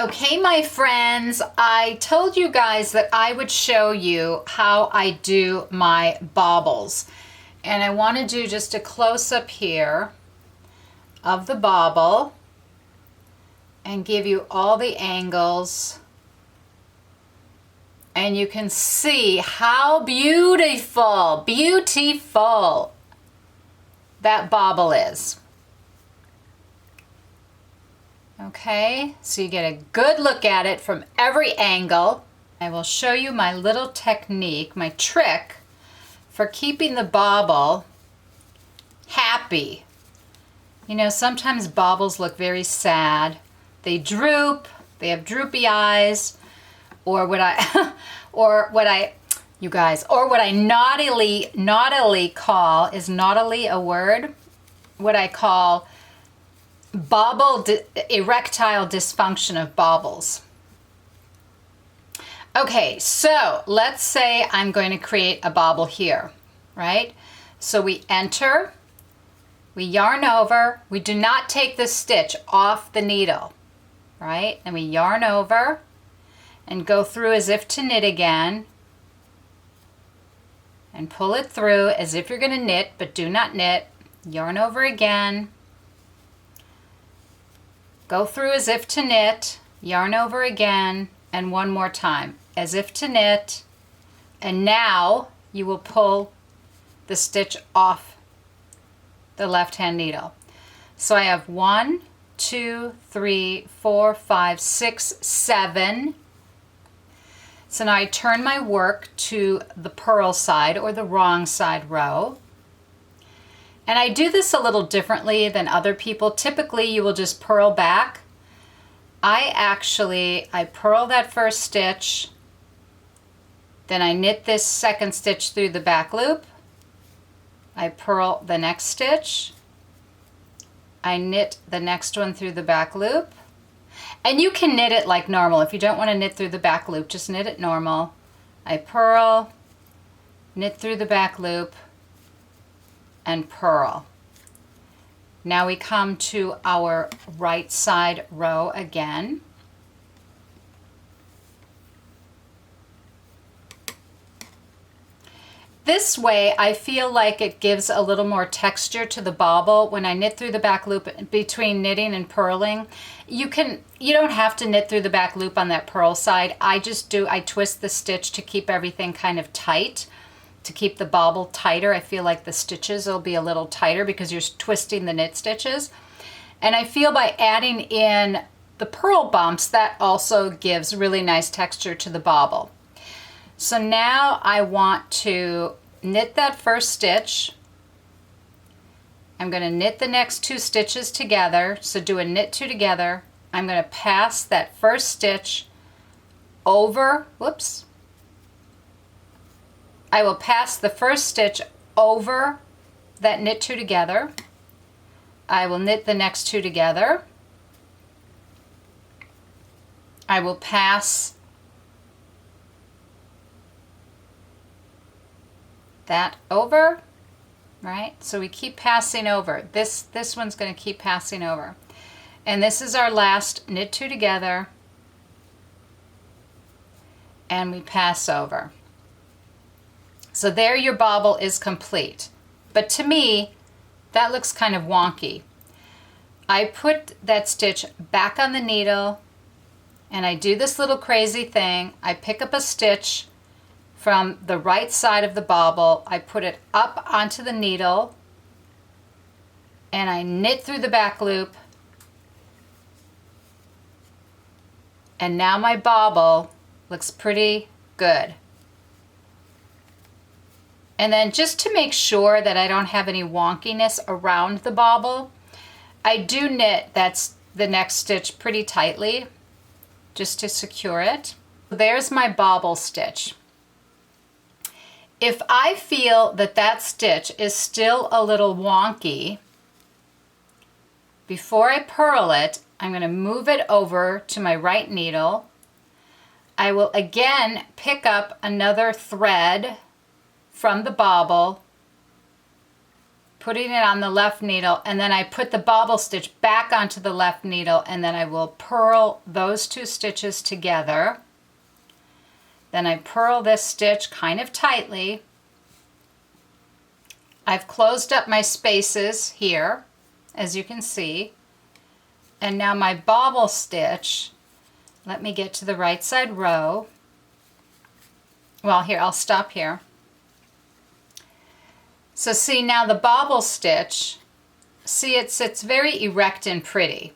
Okay, my friends, I told you guys that I would show you how I do my baubles. And I want to do just a close-up here of the bauble and give you all the angles. And you can see how beautiful that bauble is. Okay, so you get a good look at it from every angle. I will show you my little technique, my trick for keeping the bauble happy. You know, sometimes baubles look very sad. They droop, they have droopy eyes, or what I naughtily call, is naughtily a word? What I call erectile dysfunction of baubles. Okay, so let's say I'm going to create a bauble here, right? So we enter, we yarn over, we do not take the stitch off the needle, right? And we yarn over and go through as if to knit again and pull it through as if you're going to knit, but do not knit. Yarn over again. Go through as if to knit, yarn over again, and one more time, as if to knit, and now you will pull the stitch off the left-hand needle. So I have 1, 2, 3, 4, 5, 6, 7. So now I turn my work to the purl side or the wrong side row. And I do this a little differently than other people. Typically, you will just purl back. I purl that first stitch, then I knit this second stitch through the back loop. I purl the next stitch. I knit the next one through the back loop. And you can knit it like normal. If you don't want to knit through the back loop, just knit it normal. I purl, knit through the back loop, and purl. Now we come to our right side row again. This way I feel like it gives a little more texture to the bauble when I knit through the back loop between knitting and purling. You don't have to knit through the back loop on that purl side. I twist the stitch to keep everything kind of tight. To keep the bauble tighter. I feel like the stitches will be a little tighter because you're twisting the knit stitches. And I feel by adding in the purl bumps, that also gives really nice texture to the bauble. So now I want to knit that first stitch. I'm going to knit the next 2 stitches together. So do a knit 2 together. I'm going to pass that first stitch over, whoops. I will pass the first stitch over that knit 2 together. I will knit the next 2 together. I will pass that over, right? So we keep passing over. This one's going to keep passing over. And this is our last knit 2 together. And we pass over. So there your bauble is complete. But to me, that looks kind of wonky. I put that stitch back on the needle and I do this little crazy thing. I pick up a stitch from the right side of the bauble. I put it up onto the needle and I knit through the back loop. And now my bauble looks pretty good. And then just to make sure that I don't have any wonkiness around the bauble, I do knit the next stitch pretty tightly just to secure it. There's my bauble stitch. If I feel that that stitch is still a little wonky, before I purl it, I'm going to move it over to my right needle. I will again pick up another thread from the bauble putting it on the left needle, and then I put the bobble stitch back onto the left needle, and then I will purl those 2 stitches together. Then I purl this stitch kind of tightly. I've closed up my spaces here, as you can see. And now my bobble stitch, let me get to the right side row. Well, here, I'll stop here. So see now the bobble stitch, see it sits very erect and pretty.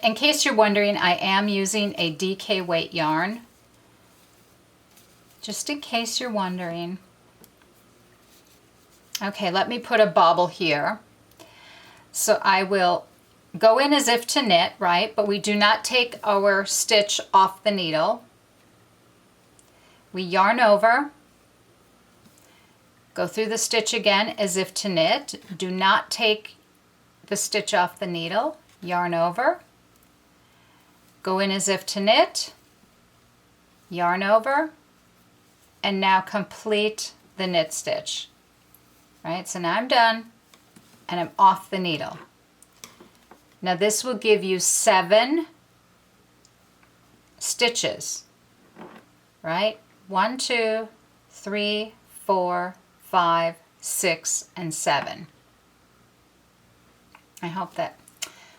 In case you're wondering, I am using a DK weight yarn. Just in case you're wondering. Okay, let me put a bobble here. So I will go in as if to knit, right? But we do not take our stitch off the needle. We yarn over, go through the stitch again as if to knit. Do not take the stitch off the needle. Yarn over, go in as if to knit, yarn over, and now complete the knit stitch. Right, so now I'm done and I'm off the needle. Now this will give you 7 stitches, right? 1, 2, 3, 4, 5, 6, and 7. I hope that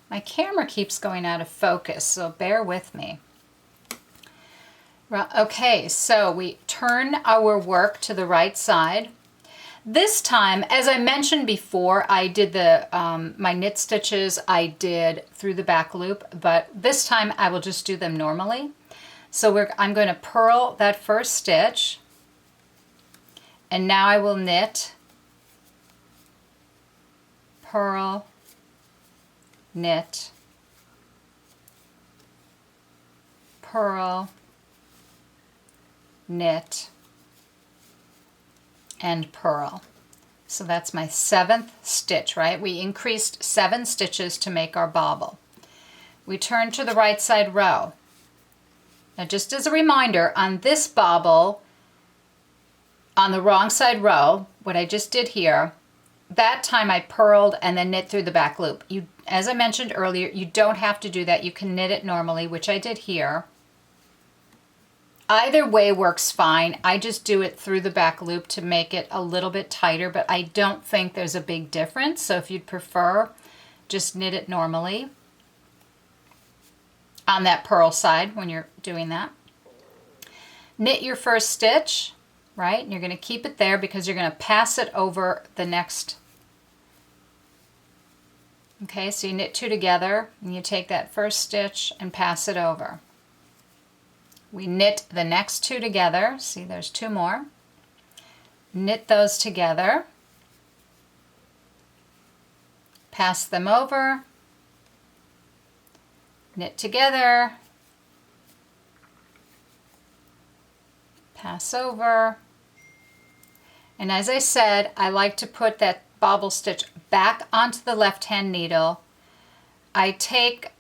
my camera keeps going out of focus, so bear with me. Okay, so we turn our work to the right side. This time, as I mentioned before, I did the my knit stitches I did through the back loop, but this time I will just do them normally. So I'm going to purl that first stitch, and now I will knit, purl, knit, purl, knit, and purl. So that's my 7th stitch, right? We increased 7 stitches to make our bobble. We turn to the right side row. Now just as a reminder, on this bobble, on the wrong side row, what I just did here, that time I purled and then knit through the back loop. As I mentioned earlier, you don't have to do that. You can knit it normally, which I did here. Either way works fine. I just do it through the back loop to make it a little bit tighter, but I don't think there's a big difference. So if you'd prefer, just knit it normally on that purl side when you're doing that. Knit your first stitch, right? And you're going to keep it there because you're going to pass it over the next. Okay, so you knit 2 together and you take that first stitch and pass it over. We knit the next 2 together. See, there's 2 more. Knit those together. Pass them over. Knit together. Pass over. And as I said, I like to put that bobble stitch back onto the left-hand needle. I take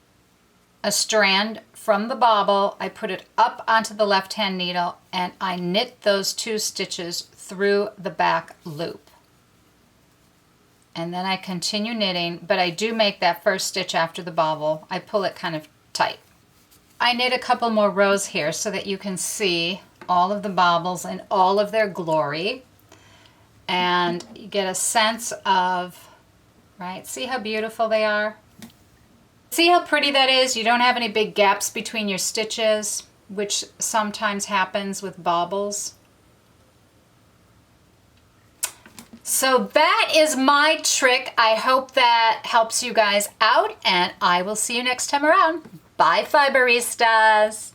a strand from the bobble, I put it up onto the left-hand needle, and I knit those 2 stitches through the back loop. And then I continue knitting, but I do make that first stitch after the bobble. I pull it kind of tight. I knit a couple more rows here so that you can see all of the bobbles in all of their glory. And you get a sense of, right, see how beautiful they are? See how pretty that is? You don't have any big gaps between your stitches, which sometimes happens with bobbles. So that is my trick. I hope that helps you guys out, and I will see you next time around. Bye, Fiberistas.